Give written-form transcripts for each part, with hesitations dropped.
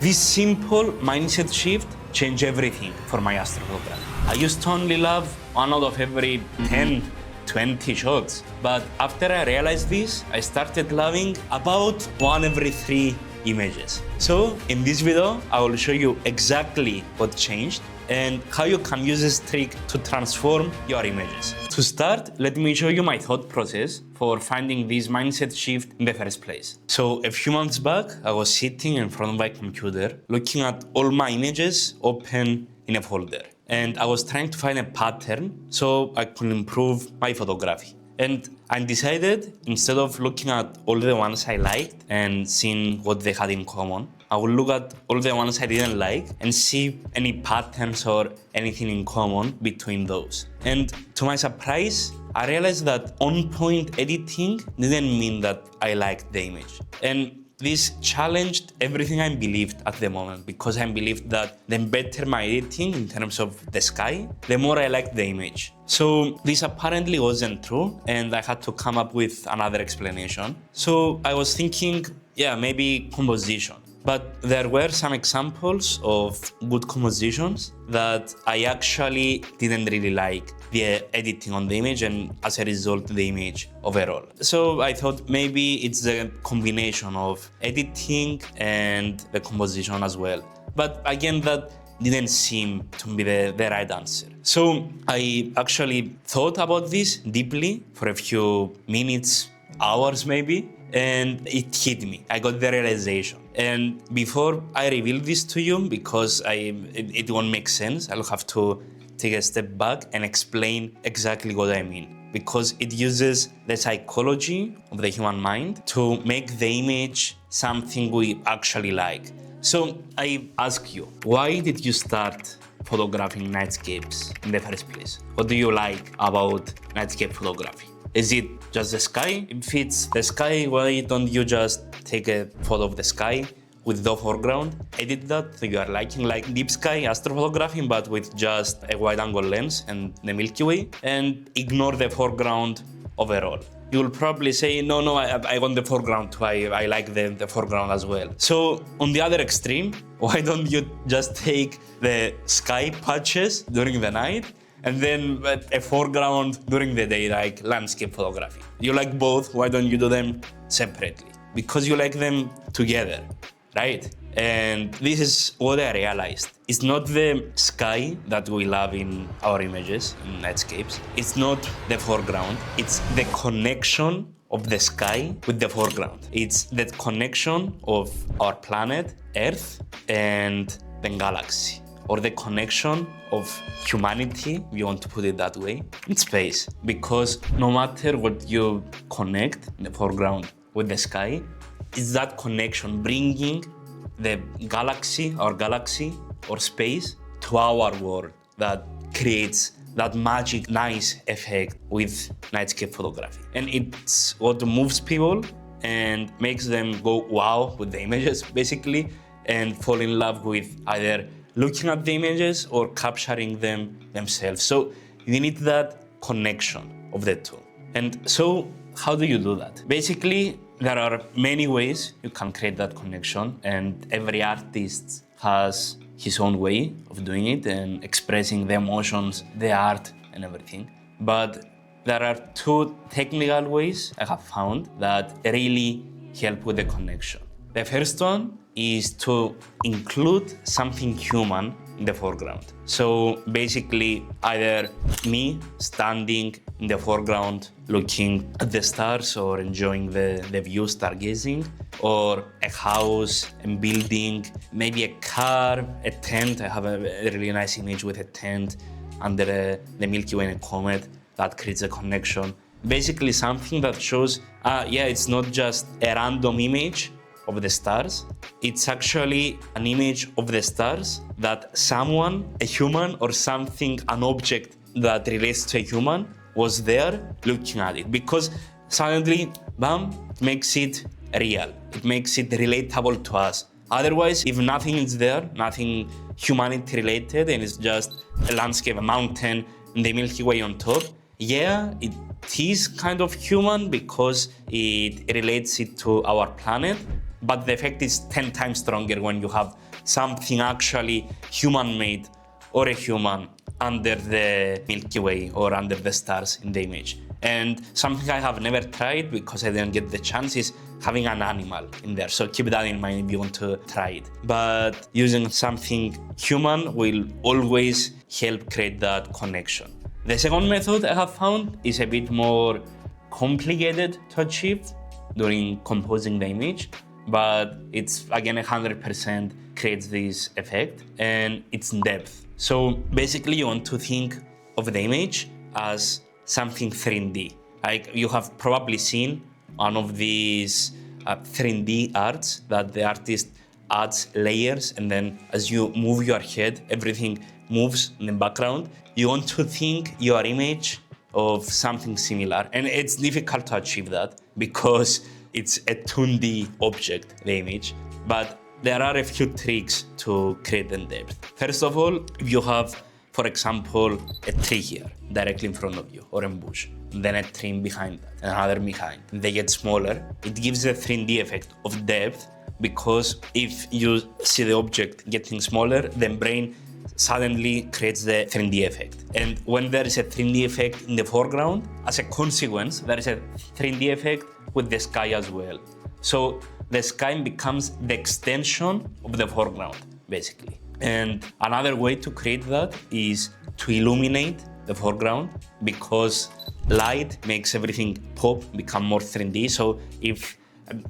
This simple mindset shift changed everything for my astrophotography. I used to only love 1 out of every 10, 20 shots. But after I realized this, I started loving about 1 every 3 images. So in this video, I will show you exactly what changed and how you can use this trick to transform your images. To start, let me show you my thought process for finding this mindset shift in the first place. So a few months back, I was sitting in front of my computer, looking at all my images open in a folder. And I was trying to find a pattern so I could improve my photography. And I decided, instead of looking at all the ones I liked and seeing what they had in common, I would look at all the ones I didn't like and see any patterns or anything in common between those. And to my surprise, I realized that on-point editing didn't mean that I liked the image. And this challenged everything I believed at the moment, because I believed that the better my editing in terms of the sky, the more I liked the image. So this apparently wasn't true, and I had to come up with another explanation. So I was thinking, yeah, maybe composition. But there were some examples of good compositions that I actually didn't really like the editing on the image, and as a result, the image overall. So I thought maybe it's the combination of editing and the composition as well. But again, that didn't seem to be the right answer. So I actually thought about this deeply for a few minutes, hours maybe, and it hit me. I got the realization. And before I reveal this to you, because it won't make sense, I'll have to take a step back and explain exactly what I mean. Because it uses the psychology of the human mind to make the image something we actually like. So I ask you, why did you start photographing nightscapes in the first place? What do you like about nightscape photography? Is it just the sky? If it's the sky, why don't you just take a photo of the sky with no foreground, edit that so you are liking like deep sky astrophotography, but with just a wide angle lens and the Milky Way, and ignore the foreground overall? You will probably say, no, I want the foreground too. I like the foreground as well. So on the other extreme, why don't you just take the sky patches during the night and then a foreground during the day, like landscape photography? You like both, why don't you do them separately? Because you like them together, right? And this is what I realized. It's not the sky that we love in our images, in nightscapes. It's not the foreground. It's the connection of the sky with the foreground. It's the connection of our planet, Earth, and the galaxy, or the connection of humanity, if you want to put it that way, in space. Because no matter what you connect in the foreground with the sky, it's that connection bringing the galaxy or space to our world that creates that magic, nice effect with nightscape photography. And it's what moves people and makes them go wow with the images, basically, and fall in love with either looking at the images or capturing them themselves. So you need that connection of the two. And so how do you do that? Basically, there are many ways you can create that connection, and every artist has his own way of doing it and expressing the emotions, the art, and everything. But there are 2 technical ways I have found that really help with the connection. The first one is to include something human in the foreground. So basically, either me standing in the foreground looking at the stars or enjoying the view, stargazing, or a house and building, maybe a car, a tent. I have a really nice image with a tent under the Milky Way and a comet that creates a connection. Basically something that shows, it's not just a random image of the stars. It's actually an image of the stars that someone, a human or something, an object that relates to a human, was there looking at it. Because suddenly, bam, it makes it real. It makes it relatable to us. Otherwise, if nothing is there, nothing humanity related, and it's just a landscape, a mountain, and the Milky Way on top, yeah, it is kind of human because it relates it to our planet, but the effect is 10 times stronger when you have something actually human-made or a human under the Milky Way or under the stars in the image. And something I have never tried because I didn't get the chance is having an animal in there. So keep that in mind if you want to try it. But using something human will always help create that connection. The second method I have found is a bit more complicated to achieve during composing the image, but it's again 100% creates this effect, and it's depth. So basically you want to think of the image as something 3D. Like you have probably seen one of these 3D arts that the artist adds layers, and then as you move your head, everything moves in the background. You want to think your image of something similar, and it's difficult to achieve that because it's a 2D object, the image, but there are a few tricks to create the depth. First of all, if you have, for example, a tree here directly in front of you, or a bush, then a tree behind that, another behind, they get smaller, it gives a 3D effect of depth, because if you see the object getting smaller, the brain suddenly creates the 3D effect. And when there is a 3D effect in the foreground, as a consequence, there is a 3D effect with the sky as well. So the sky becomes the extension of the foreground, basically. And another way to create that is to illuminate the foreground, because light makes everything pop, become more 3D. So if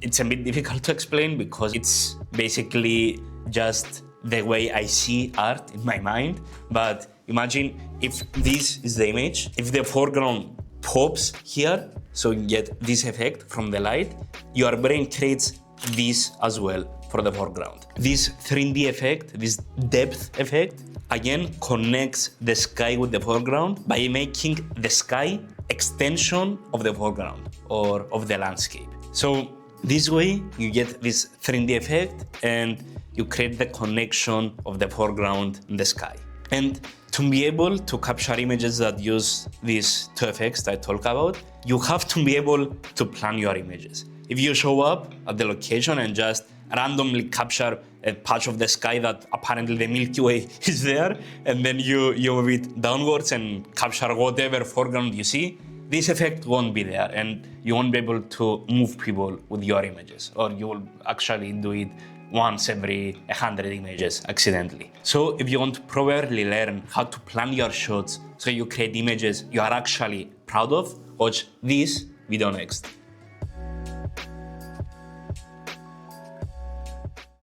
it's a bit difficult to explain because it's basically just the way I see art in my mind. But imagine if this is the image, if the foreground pops here, so you get this effect from the light, your brain creates this as well for the foreground. This 3D effect, this depth effect, again connects the sky with the foreground by making the sky extension of the foreground or of the landscape. So this way you get this 3D effect and you create the connection of the foreground and the sky. And to be able to capture images that use these two effects that I talk about, you have to be able to plan your images. If you show up at the location and just randomly capture a patch of the sky that apparently the Milky Way is there, and then you move it downwards and capture whatever foreground you see, this effect won't be there, and you won't be able to move people with your images, or you will actually do it once every 100 images accidentally. So if you want to properly learn how to plan your shots so you create images you are actually proud of, watch this video next.